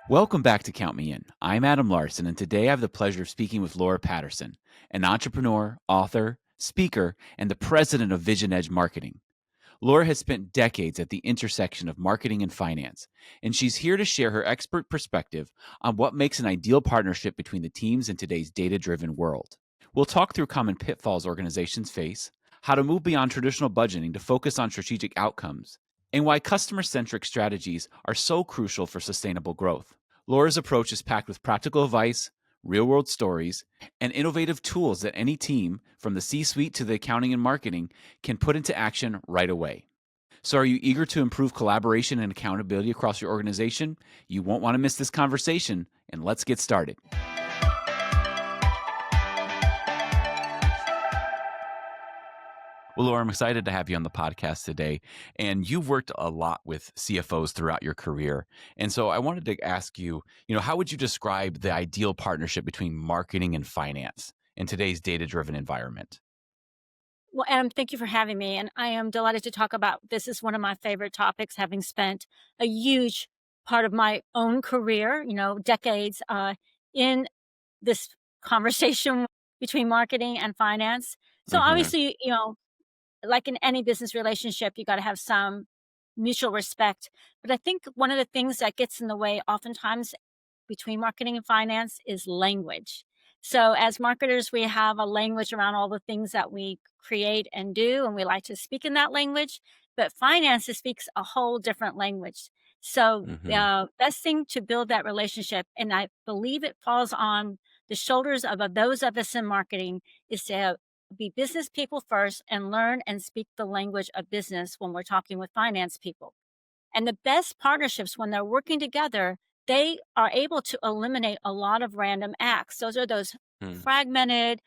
Welcome back to Count Me In. I'm Adam Larson, and today I have the pleasure of speaking with Laura Paterson, an entrepreneur, author, speaker, and the president of VisionEdge Marketing. Laura has spent decades at the intersection of marketing and finance, and she's here to share her expert perspective on what makes an ideal partnership between the teams in today's data-driven world. We'll talk through common pitfalls organizations face, how to move beyond traditional budgeting to focus on strategic outcomes, and why customer-centric strategies are so crucial for sustainable growth. Laura's approach is packed with practical advice, real-world stories, and innovative tools that any team, from the C-suite to the accounting and marketing, can put into action right away. So are you eager to improve collaboration and accountability across your organization? You won't want to miss this conversation, and let's get started. Well, Laura, I'm excited to have you on the podcast today. And you've worked a lot with CFOs throughout your career. And so I wanted to ask you, how would you describe the ideal partnership between marketing and finance in today's data-driven environment? Well, Adam, thank you for having me. And I am delighted to talk about this. Is one of my favorite topics, having spent a huge part of my own career, decades in this conversation between marketing and finance. So Mm-hmm. obviously, like in any business relationship, you got to have some mutual respect. But I think one of the things that gets in the way oftentimes between marketing and finance is language. So as marketers, we have a language around all the things that we create and do, and we like to speak in that language. But finance speaks a whole different language. So Mm-hmm. the best thing to build that relationship, and I believe it falls on the shoulders of those of us in marketing, is to be business people first and learn and speak the language of business when we're talking with finance people. And the best partnerships, when they're working together, they are able to eliminate a lot of random acts. Those are those fragmented,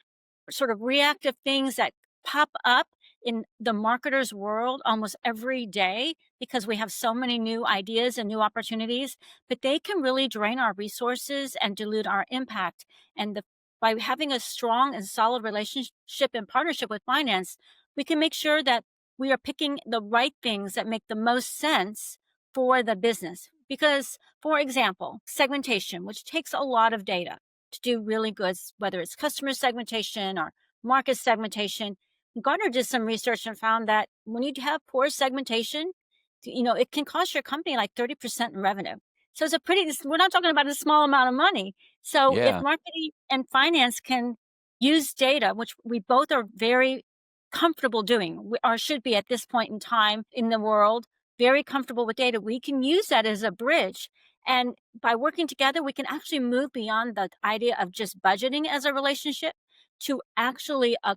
sort of reactive things that pop up in the marketer's world almost every day because we have so many new ideas and new opportunities, but they can really drain our resources and dilute our impact. And by having a strong and solid relationship and partnership with finance, we can make sure that we are picking the right things that make the most sense for the business. Because, for example, segmentation, which takes a lot of data to do really good, whether it's customer segmentation or market segmentation. Gartner did some research and found that when you have poor segmentation, it can cost your company like 30% in revenue. So we're not talking about a small amount of money. So if Yeah. marketing and finance can use data, which we both are very comfortable doing, or should be at this point in time in the world, very comfortable with data, we can use that as a bridge. And by working together, we can actually move beyond the idea of just budgeting as a relationship to actually a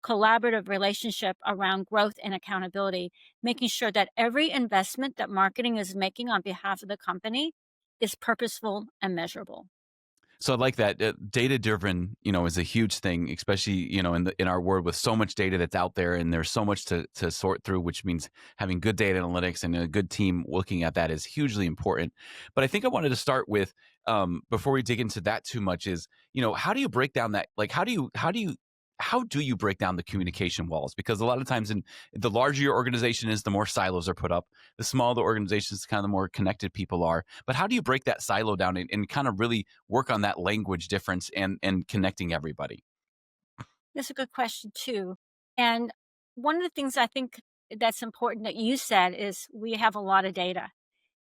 collaborative relationship around growth and accountability, making sure that every investment that marketing is making on behalf of the company is purposeful and measurable. So I like that data driven, is a huge thing, especially, in our world with so much data that's out there and there's so much to sort through, which means having good data analytics and a good team looking at that is hugely important. But I think I wanted to start with, before we dig into that too much is, how do you break down that? Like, how do you break down the communication walls? Because a lot of times the larger your organization is, the more silos are put up. The smaller the organization is, kind of the more connected people are. But how do you break that silo down and kind of really work on that language difference and connecting everybody? That's a good question too. And one of the things I think that's important that you said is we have a lot of data.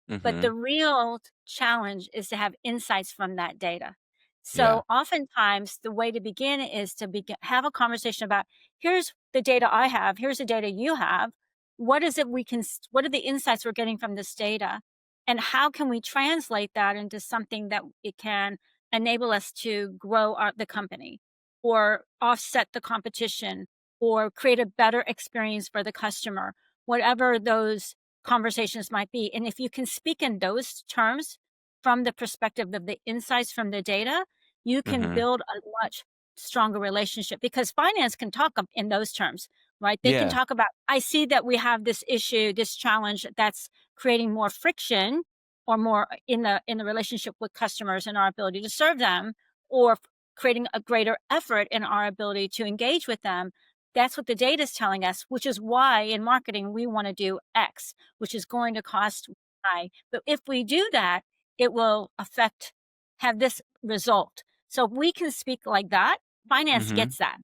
But Mm-hmm. the real challenge is to have insights from that data. Yeah. So oftentimes the way to begin is to have a conversation about, here's the data I have, here's the data you have. What is it what are the insights we're getting from this data? And how can we translate that into something that it can enable us to grow the company or offset the competition or create a better experience for the customer, whatever those conversations might be. And if you can speak in those terms from the perspective of the insights from the data, you can Mm-hmm. build a much stronger relationship because finance can talk in those terms, right? They can Yeah. talk about, I see that we have this issue, this challenge that's creating more friction or more in the relationship with customers and our ability to serve them, or creating a greater effort in our ability to engage with them. That's what the data is telling us, which is why in marketing we want to do X, which is going to cost Y. But if we do that, it will have this result. So if we can speak like that, finance Mhm. gets that.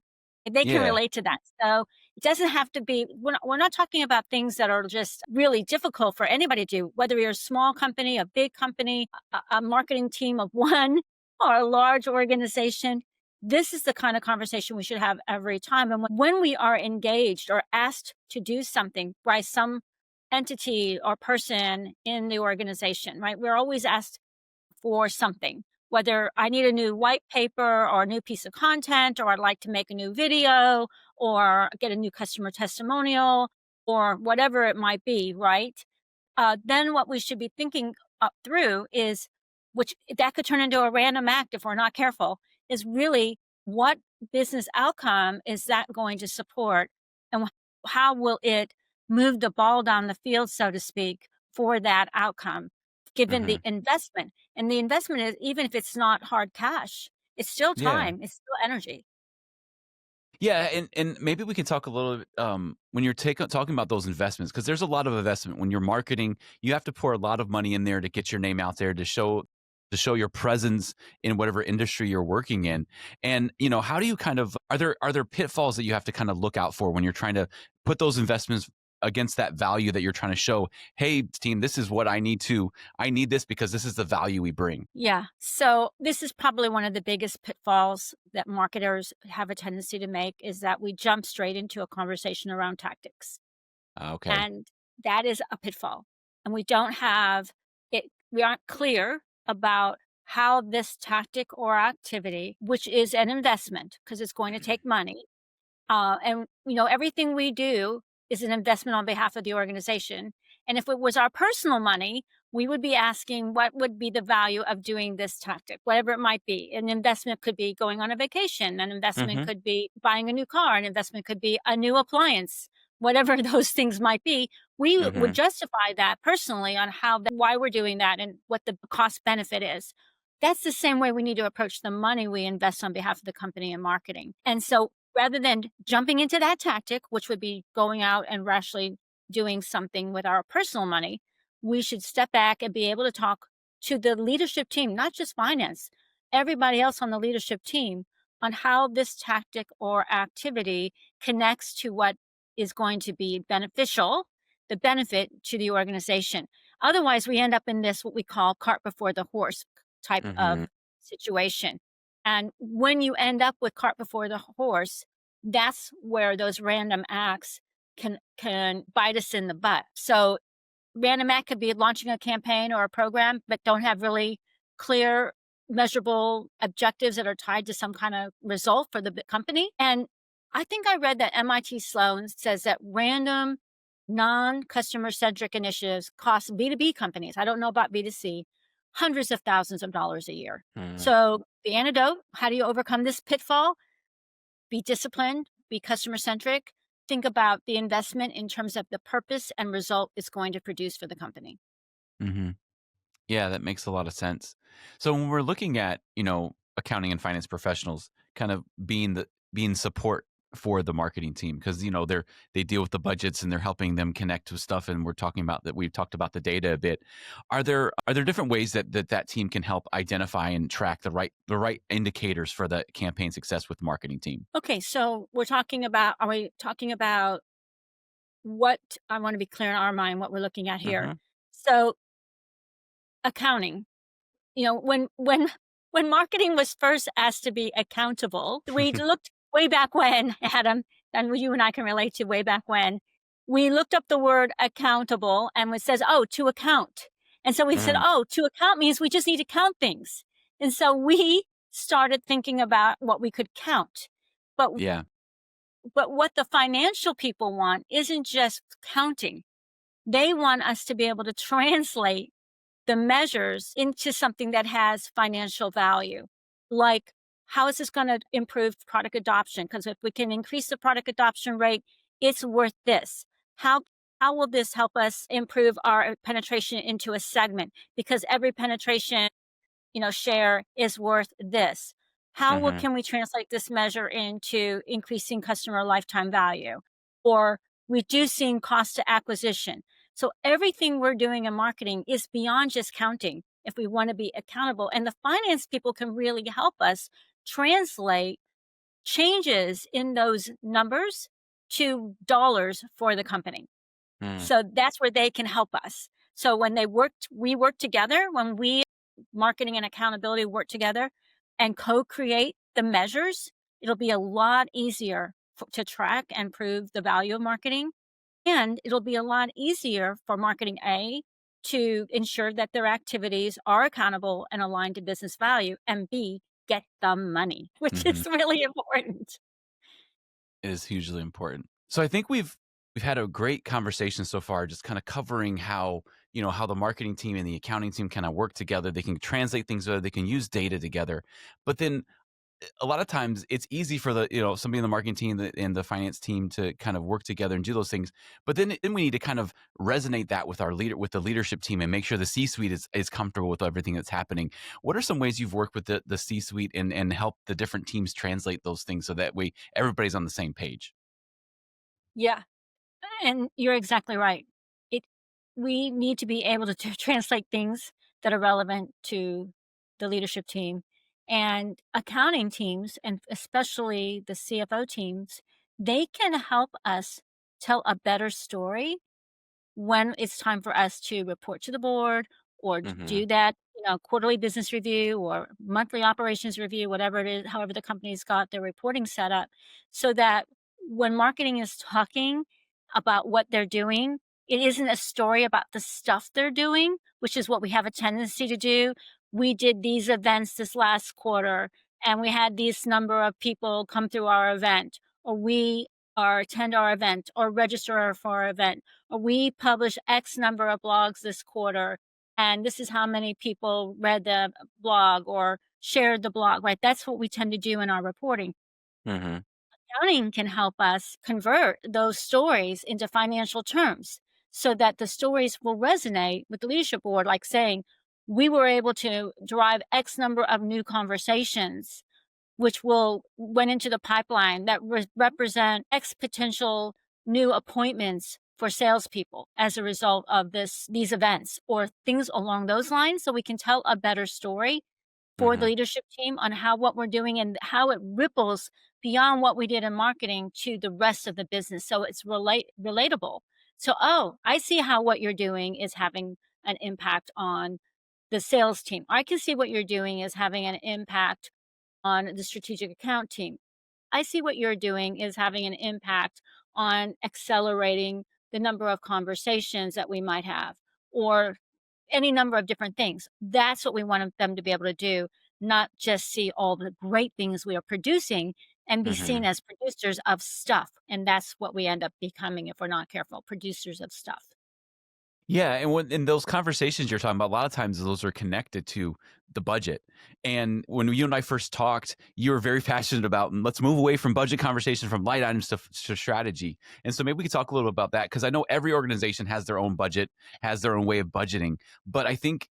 They can Yeah. relate to that. So it doesn't have to be, we're not talking about things that are just really difficult for anybody to do, whether you're a small company, a big company, a marketing team of one, or a large organization. This is the kind of conversation we should have every time. And when we are engaged or asked to do something by some entity or person in the organization, right? We're always asked for something, whether I need a new white paper or a new piece of content, or I'd like to make a new video or get a new customer testimonial or whatever it might be, right? Then what we should be thinking up through is, which that could turn into a random act if we're not careful, is really what business outcome is that going to support, and how will it move the ball down the field, so to speak, for that outcome, given the Mhm. investment. And the investment is, even if it's not hard cash, it's still Yeah. time, it's still energy. Yeah, and maybe we can talk a little bit, when you're talking about those investments, because there's a lot of investment. When you're marketing, you have to pour a lot of money in there to get your name out there, to show your presence in whatever industry you're working in. And, how do you kind of are there pitfalls that you have to kind of look out for when you're trying to put those investments against that value that you're trying to show? Hey, team, this is what I need this because this is the value we bring. Yeah. So this is probably one of the biggest pitfalls that marketers have a tendency to make, is that we jump straight into a conversation around tactics. Okay. And that is a pitfall. And we aren't clear about how this tactic or activity, which is an investment because it's going to take money, and everything we do is an investment on behalf of the organization. And if it was our personal money, we would be asking what would be the value of doing this tactic, whatever it might be. An investment could be going on a vacation, an investment Mhm. could be buying a new car, an investment could be a new appliance, whatever those things might be. We would Mhm. justify that personally on why we're doing that and what the cost benefit is. That's the same way we need to approach the money we invest on behalf of the company in marketing. And so rather than jumping into that tactic, which would be going out and rashly doing something with our personal money, we should step back and be able to talk to the leadership team, not just finance, everybody else on the leadership team, on how this tactic or activity connects to what is going to be beneficial, the benefit to the organization. Otherwise, we end up in this, what we call cart before the horse type of Mhm. situation. And when you end up with cart before the horse, that's where those random acts can bite us in the butt. So random act could be launching a campaign or a program, but don't have really clear, measurable objectives that are tied to some kind of result for the company. And I think I read that MIT Sloan says that random, non customer centric initiatives cost B2B companies, I don't know about B2C, hundreds of thousands of dollars a year. Mhm. So the antidote, how do you overcome this pitfall? Be disciplined, be customer centric, think about the investment in terms of the purpose and result it's going to produce for the company. Mhm. Yeah, that makes a lot of sense. So when we're looking at, accounting and finance professionals kind of being support for the marketing team, because they deal with the budgets and they're helping them connect with stuff, and we've talked about the data a bit. Are there different ways that team can help identify and track the right indicators for the campaign success with marketing team? Okay, so are we talking about what, I want to be clear in our mind what we're looking at here. Mhm. So accounting, when marketing was first asked to be accountable, we looked way back when, Adam, and you and I can relate to way back when. We looked up the word accountable and it says, oh, to account. And so we said, Mhm. oh, to account means we just need to count things. And so we started thinking about what we could count. But Yeah. but what the financial people want isn't just counting. They want us to be able to translate the measures into something that has financial value. Like, how is this going to improve product adoption? Because if we can increase the product adoption rate, it's worth this. How how will this help us improve our penetration into a segment? Because every penetration, share is worth this. Mhm. Can we translate this measure into increasing customer lifetime value or reducing cost to acquisition? So everything we're doing in marketing is beyond just counting. if we want to be accountable. And the finance people can really help us translate changes in those numbers to dollars for the company. Mm. So that's where they can help us. So when we work together, when we marketing and accountability work together and co-create the measures, it'll be a lot easier to track and prove the value of marketing. And it'll be a lot easier for marketing A to ensure that their activities are accountable and aligned to business value, and B, get the money, which Hmm. is really important. Is hugely important. So I think we've had a great conversation so far, just kind of covering how, how the marketing team and the accounting team kind of work together. They can translate things better, they can use data together. But then a lot of times it's easy for the, somebody in the marketing team and the finance team to kind of work together and do those things. But then we need to kind of resonate that with with the leadership team and make sure the C-suite is comfortable with everything that's happening. What are some ways you've worked with the C-suite and help the different teams translate those things so that way everybody's on the same page? Yeah. And you're exactly right. It We need to be able to translate things that are relevant to the leadership team and accounting teams, and especially the CFO teams. They can help us tell a better story when it's time for us to report to the board or Mhm. do that, quarterly business review or monthly operations review, whatever it is, however the company's got their reporting set up, so that when marketing is talking about what they're doing, it isn't a story about the stuff they're doing, which is what we have a tendency to do. We did these events this last quarter and we had this number of people come through our event, or we or attend our event or register for our event, we publish X number of blogs this quarter, and this is how many people read the blog or shared the blog, right? That's what we tend to do in our reporting. Mhm. Accounting can help us convert those stories into financial terms so that the stories will resonate with the leadership board, like saying, we were able to drive X number of new conversations which will went into the pipeline that represent X potential new appointments for salespeople as a result of these events or things along those lines, so we can tell a better story for the Mhm. leadership team on how what we're doing and how it ripples beyond what we did in marketing to the rest of the business, so it's relatable. So, "Oh, I see how what you're doing is having an impact on the sales team. I can see what you're doing is having an impact on the strategic account team. I see what you're doing is having an impact on accelerating the number of conversations that we might have, or any number of different things." That's what we want them to be able to do, not just see all the great things we are producing and be seen Mhm. as producers of stuff. And that's what we end up becoming if we're not careful, producers of stuff. Yeah, and when in those conversations you're talking about, a lot of times those are connected to the budget. And when you and I first talked, you were very passionate about, "And let's move away from budget conversation, from light items to strategy." And so maybe we could talk a little bit about that because I know every organization has their own budget, has their own way of budgeting. But I think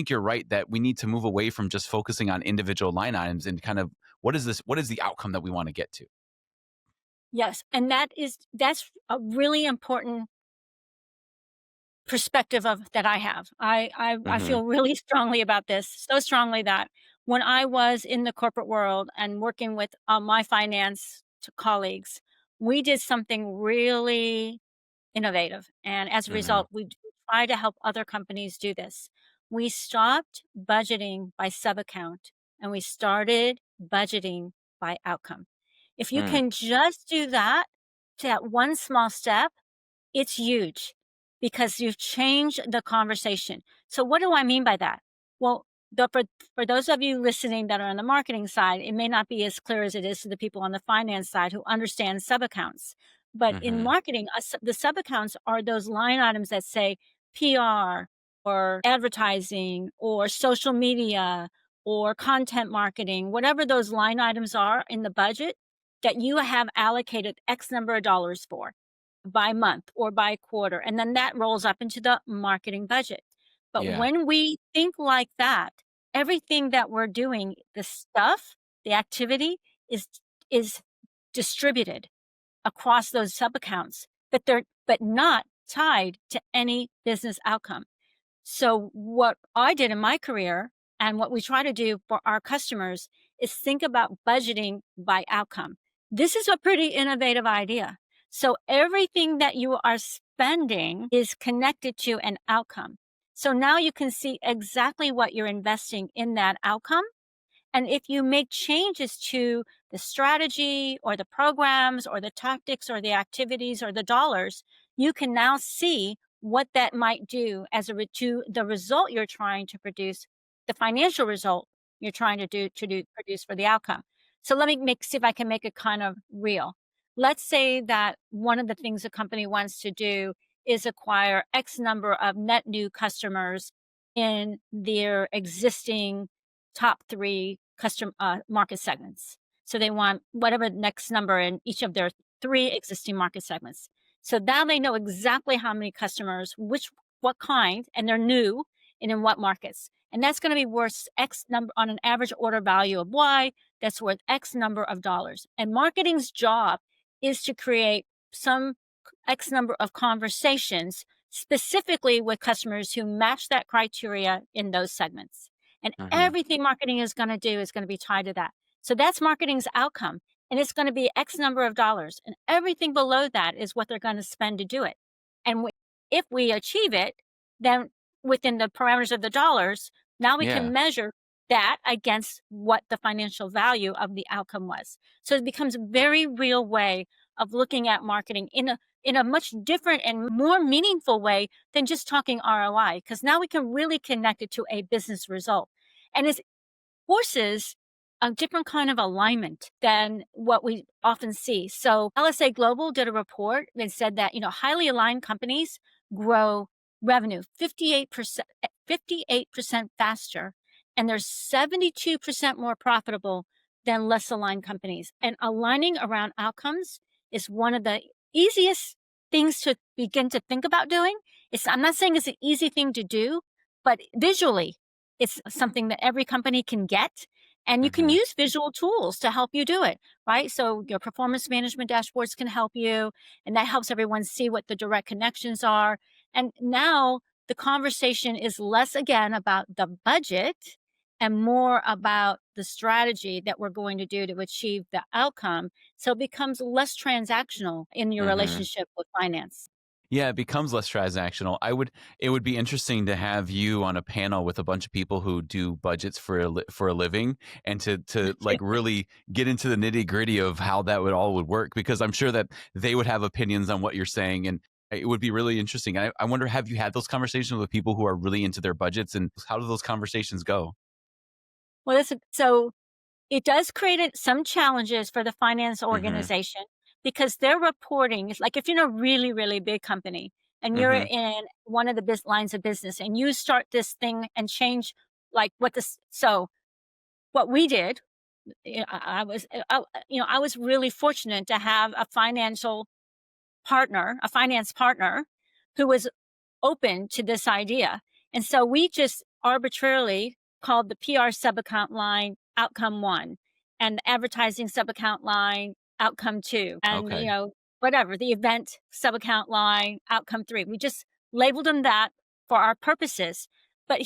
you're right that we need to move away from just focusing on individual line items and kind of what is the outcome that we want to get to? Yes, and that's a really important perspective of that I have. I Mhm. feel really strongly about this, so strongly that when I was in the corporate world and working with, my finance colleagues, we did something really innovative, and as a Mhm. result, we try to help other companies do this. We stopped budgeting by sub-account, and we started budgeting by outcome. If you Mm. can just do that one small step, it's huge because you've changed the conversation. So what do I mean by that? Well, for those of you listening that are on the marketing side, it may not be as clear as it is to the people on the finance side who understand sub-accounts. But in Mhm. marketing, the sub-accounts are those line items that say PR or advertising or social media or content marketing, whatever those line items are in the budget that you have allocated X number of dollars for by month or by quarter, and then that rolls up into the marketing budget. But Yeah. when we think like that, everything that we're doing, the stuff, the activity is distributed across those sub accounts, but not tied to any business outcome. So, what I did in my career and what we try to do for our customers is think about budgeting by outcome. This is a pretty innovative idea. So, everything that you are spending is connected to an outcome. So now you can see exactly what you're investing in that outcome, and if you make changes to the strategy or the programs or the tactics or the activities or the dollars, you can now see what that might do as to the result you're trying to produce, the financial result you're trying to produce for the outcome. So let me see if I can make it kind of real. Let's say that one of the things a company wants to do is acquire X number of net new customers in their existing top 3 market segments. So they want whatever next number in each of their 3 existing market segments. So now they know exactly how many customers, what kind, and they're new and in what markets. And that's gonna be worth X number on an average order value of Y, that's worth X number of dollars. And marketing's job is to create some X number of conversations specifically with customers who match that criteria in those segments. And Hmm. everything marketing is going to do is going to be tied to that. So that's marketing's outcome. And it's going to be X number of dollars. And everything below that is what they're going to spend to do it. And if we achieve it, then within the parameters of the dollars, now we Yeah. can measure that against what the financial value of the outcome was. So it becomes a very real way of looking at marketing in a much different and more meaningful way than just talking ROI, because now we can really connect it to a business result. And it forces a different kind of alignment than what we often see. So LSA Global did a report that said that, highly aligned companies grow revenue 58% faster, and they're 72% more profitable than less aligned companies. And aligning around outcomes is one of the easiest things to begin to think about doing. I'm not saying it's an easy thing to do, but visually, it's something that every company can get, and you can Hmm. use visual tools to help you do it, right? So your performance management dashboards can help you, and that helps everyone see what the direct connections are. And now the conversation is less again about the budget and more about the strategy that we're going to do to achieve the outcome. So it becomes less transactional in your Hmm. relationship with finance. Yeah, it becomes less transactional. It would be interesting to have you on a panel with a bunch of people who do budgets for a living, and to like really get into the nitty-gritty of how that would work, because I'm sure that they would have opinions on what you're saying, and it would be really interesting. I wonder, have you had those conversations with people who are really into their budgets, and how do those conversations go? Well, so it does create some challenges for the finance Mhm. organization because their reporting is like if you're in a really, really big company and you're Mhm. in one of the lines of business and you start this thing and change like so what we did, I was really fortunate to have a finance partner who was open to this idea. And so we just arbitrarily called the PR sub account line outcome one and the advertising sub account line outcome two. And, Okay. whatever, the event sub account line outcome three. We just labeled them that for our purposes. But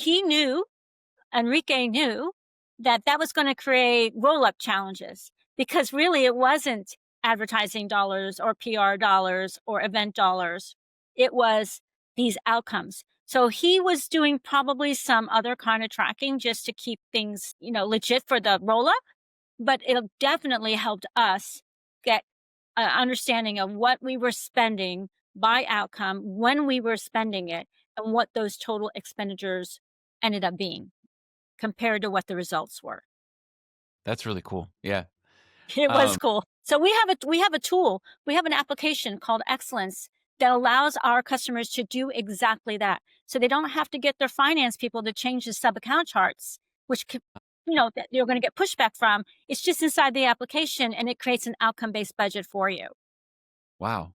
Enrique knew that that was going to create roll up challenges because really it wasn't advertising dollars or PR dollars or event dollars. It was these outcomes. So he was doing probably some other kind of tracking just to keep things, legit for the roll up, but it definitely helped us get an understanding of what we were spending by outcome, when we were spending it, and what those total expenditures ended up being compared to what the results were. That's really cool. Yeah. It was Um, cool. So we have a tool, we have an application called Excellence that allows our customers to do exactly that. So they don't have to get their finance people to change the sub account charts, which could, that you're going to get pushback from. It's just inside the application and it creates an outcome based budget for you. wow.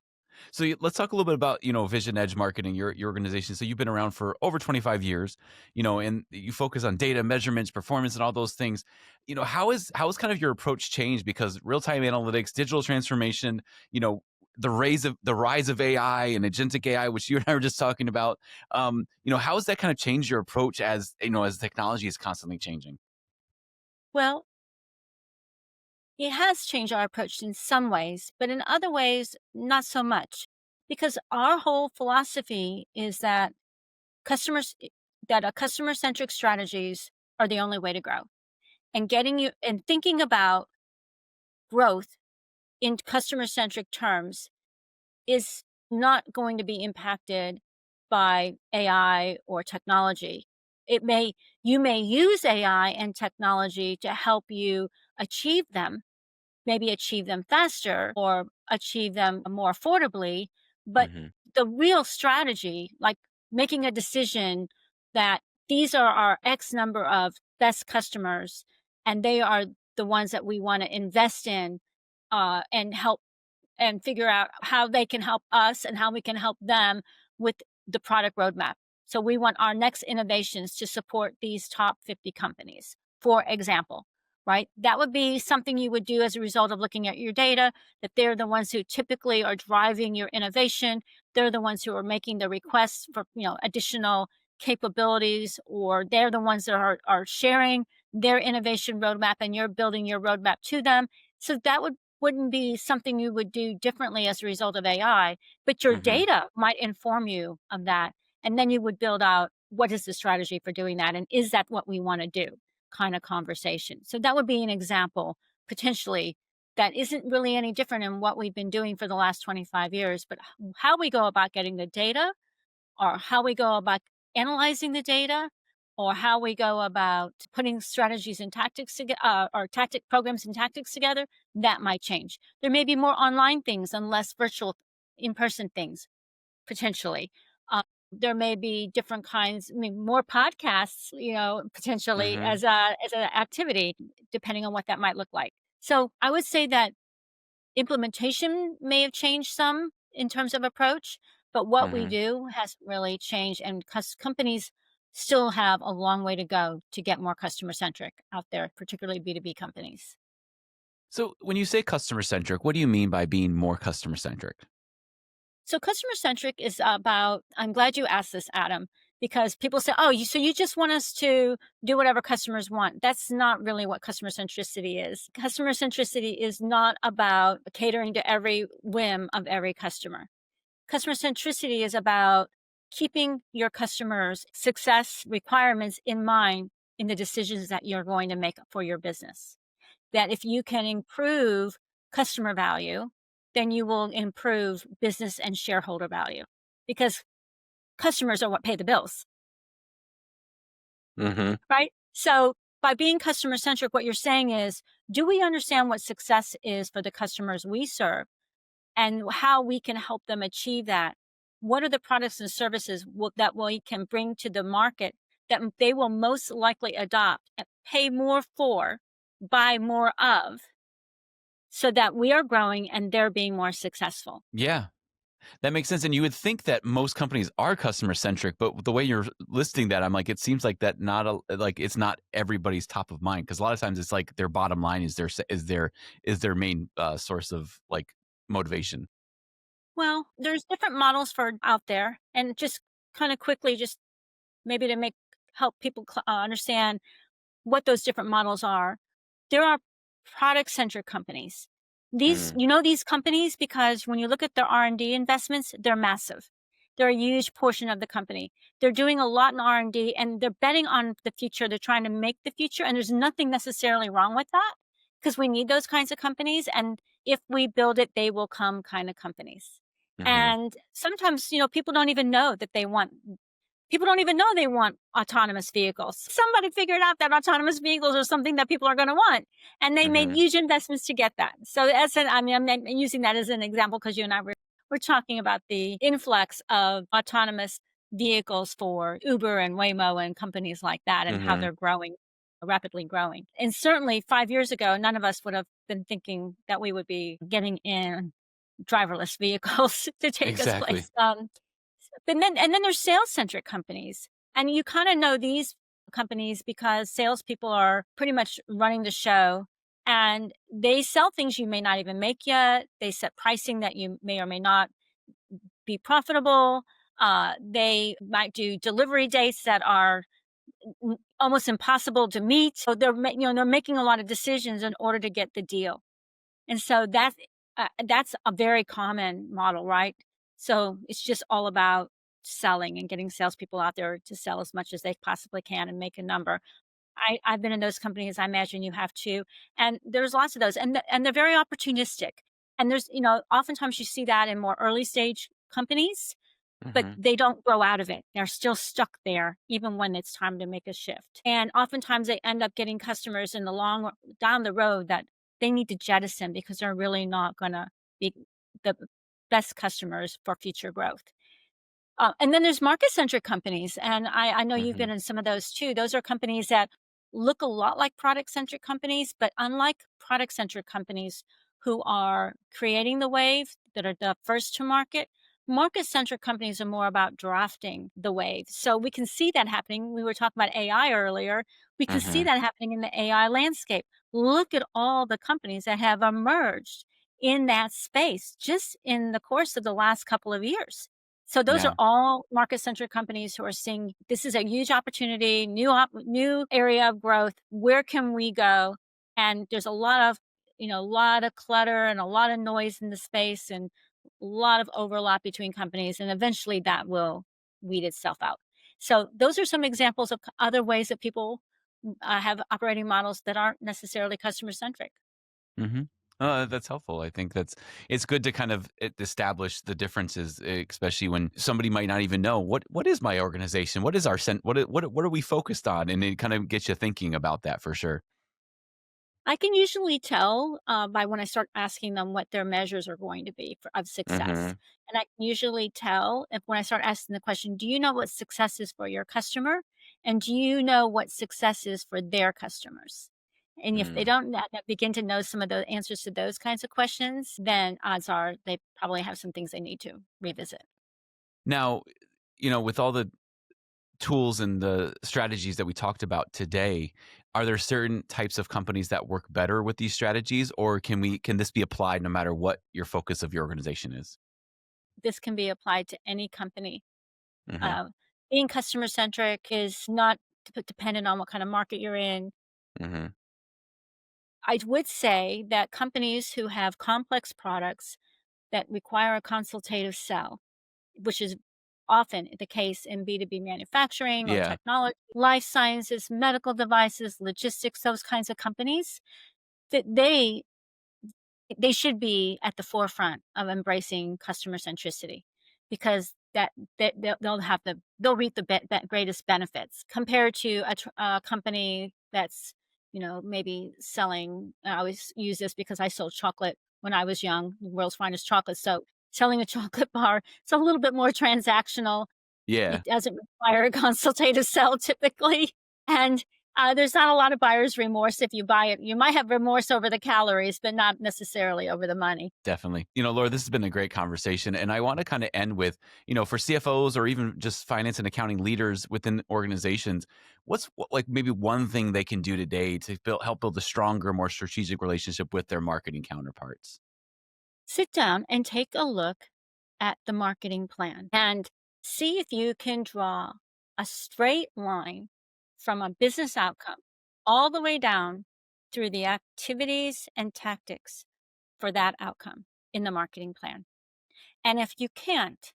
So let's talk a little bit about, Vision Edge Marketing, your organization. So you've been around for over 25 years, and you focus on data measurements, performance, and all those things. How is kind of your approach changed, because real time analytics, digital transformation, you know, the rise of AI and agentic AI, which you and I were just talking about. How has that kind of changed your approach as technology is constantly changing? Well, it has changed our approach in some ways, but in other ways, not so much. Because our whole philosophy is that customers that a customer-centric strategies are the only way to grow. And getting you and thinking about growth in customer-centric terms is not going to be impacted by AI or technology. It may You may use AI and technology to help you achieve them, maybe achieve them faster or achieve them more affordably. But Hmm. the real strategy, like making a decision that these are our X number of best customers and they are the ones that we want to invest in and help and figure out how they can help us and how we can help them with the product roadmap. So we want our next innovations to support these top 50 companies, for example, right? That would be something you would do as a result of looking at your data, that they're the ones who typically are driving your innovation. They're the ones who are making the requests for, additional capabilities, or they're the ones that are sharing their innovation roadmap and you're building your roadmap to them. So that wouldn't be something you would do differently as a result of AI, but your Hmm. data might inform you of that. And then you would build out what is the strategy for doing that? And is that what we want to do? Kind of conversation. So that would be an example potentially that isn't really any different in what we've been doing for the last 25 years, but how we go about getting the data or how we go about analyzing the data or how we go about putting strategies and tactics together or tactic programs and tactics together, that might change. There may be more online things and less virtual in-person things potentially. There may be different kinds, more podcasts, potentially Hmm. as an activity, depending on what that might look like. So I would say that implementation may have changed some in terms of approach, but what we Hmm. do hasn't really changed, and companies still have a long way to go to get more customer centric out there, particularly B2B companies. So when you say customer centric, what do you mean by being more customer centric? So customer centric is about, I'm glad you asked this, Adam, because people say, oh, so you just want us to do whatever customers want. That's not really what customer centricity is. Customer centricity is not about catering to every whim of every customer. Customer centricity is about keeping your customers' success requirements in mind in the decisions that you're going to make for your business. That if you can improve customer value, then you will improve business and shareholder value because customers are what pay the bills, Hmm. right? So by being customer centric, what you're saying is, do we understand what success is for the customers we serve? And how we can help them achieve that. What are the products and services that we can bring to the market that they will most likely adopt, and pay more for, buy more of, so that we are growing and they're being more successful? Yeah. That makes sense, and you would think that most companies are customer centric, but the way you're listing that, I'm like, it seems like that it's not everybody's top of mind because a lot of times it's like their bottom line is their main source of like motivation. Well, there's different models for out there, and just kind of quickly, just maybe to make help people understand what those different models are. There are product centric companies. Mm, These companies because when you look at their R&D investments, they're massive. They're a huge portion of the company. They're doing a lot in R&D and they're betting on the future. They're trying to make the future, and there's nothing necessarily wrong with that because we need those kinds of companies, and if we build it, they will come kind of companies. mhm. And sometimes, people don't even know they want autonomous vehicles. Somebody figured out that autonomous vehicles are something that people are going to want, and they made Mhm. huge investments to get that. So I'm using that as an example because you and I were talking about the influx of autonomous vehicles for Uber and Waymo and companies like that, and how Mhm. they're growing, rapidly growing. And certainly 5 years ago, none of us would have been thinking that we would be getting in driverless vehicles to take us Exactly. place. But then there's sales centric companies. And you kind of know these companies because salespeople are pretty much running the show And they sell things you may not even make yet. They set pricing that you may or may not be profitable. They might do delivery dates that are almost impossible to meet. So they're making a lot of decisions in order to get the deal. And so that's a very common model, right? So it's just all about selling and getting salespeople out there to sell as much as they possibly can and make a number. I've been in those companies. I imagine you have too. And there's lots of those, and they're very opportunistic. And there's, oftentimes you see that in more early stage companies, but Hmm. they don't grow out of it. They're still stuck there even when it's time to make a shift. And oftentimes they end up getting customers in the long down the road that they need to jettison because they're really not going to be the best customers for future growth. And then there's market-centric companies, and I know you've Hmm. been in some of those too. Those are companies that look a lot like product-centric companies, but unlike product-centric companies who are creating the wave, that are the first to market, market-centric companies are more about drafting the wave. So we can see that happening. We were talking about AI earlier. We can see Hmm. that happening in the AI landscape. Look at all the companies that have emerged in that space just in the course of the last couple of years. So those are Yeah. all market-centric companies who are seeing this is a huge opportunity, new area of growth. Where can we go? And there's a lot of clutter and a lot of noise in the space and a lot of overlap between companies, and eventually that will weed itself out. So those are some examples of other ways that people have operating models that aren't necessarily customer-centric. Hmm. That's helpful. I think it's good to kind of establish the differences, especially when somebody might not even know what is my organization, what is our what are we focused on, and it kind of gets you thinking about that for sure. I can usually tell by when I start asking them what their measures are going to be of success. Hmm. And I can usually tell if when I start asking the question, do you know what success is for your customer? And do you know what success is for their customers? And if they Mm. don't begin to know some of the answers to those kinds of questions, then odds are they probably have some things they need to revisit. Now, with all the tools and the strategies that we talked about today, are there certain types of companies that work better with these strategies, or can this be applied no matter what your focus of your organization is? This can be applied to any company. Hmm. Uh, Being customer centric is not dependent on what kind of market you're in. Hmm. I would say that companies who have complex products that require a consultative sell, which is often the case in B2B manufacturing or Yeah. technology, life sciences, medical devices, logistics, those kinds of companies, that they should be at the forefront of embracing customer centricity because they'll reap the greatest benefits compared to a company that's maybe selling. I always use this because I sold chocolate when I was young, the world's finest chocolate. So selling a chocolate bar, it's a little bit more transactional. Yeah. It doesn't require a consultative sell typically, and, there's not a lot of buyer's remorse if you buy it. You might have remorse over the calories, but not necessarily over the money. Definitely. Laura, this has been a great conversation. And I want to kind of end with, for CFOs or even just finance and accounting leaders within organizations, like maybe one thing they can do today to help build a stronger, more strategic relationship with their marketing counterparts? Sit down and take a look at the marketing plan and see if you can draw a straight line from a business outcome all the way down through the activities and tactics for that outcome in the marketing plan. And if you can't,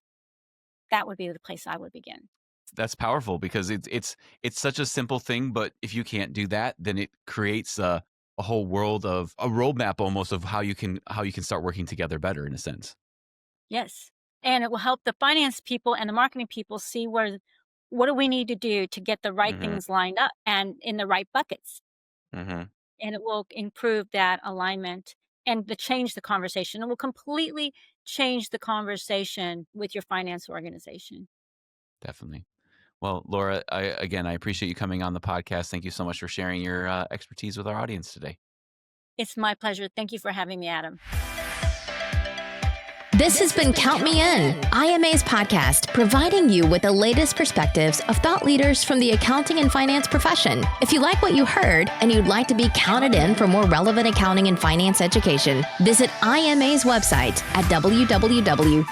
that would be the place I would begin. That's powerful because it's such a simple thing, but if you can't do that, then it creates a whole world of a roadmap almost of how you can start working together better in a sense. Yes. And it will help the finance people and the marketing people see what do we need to do to get the right Hmm. things lined up and in the right buckets. Hmm. And it will improve that alignment and change the conversation. It will completely change the conversation with your finance organization. Definitely. Well, Laura, I appreciate you coming on the podcast. Thank you so much for sharing your expertise with our audience today. It's my pleasure. Thank you for having me, Adam. This has been Count Me In, IMA's podcast, providing you with the latest perspectives of thought leaders from the accounting and finance profession. If you like what you heard and you'd like to be counted in for more relevant accounting and finance education, visit IMA's website at www.imanet.org.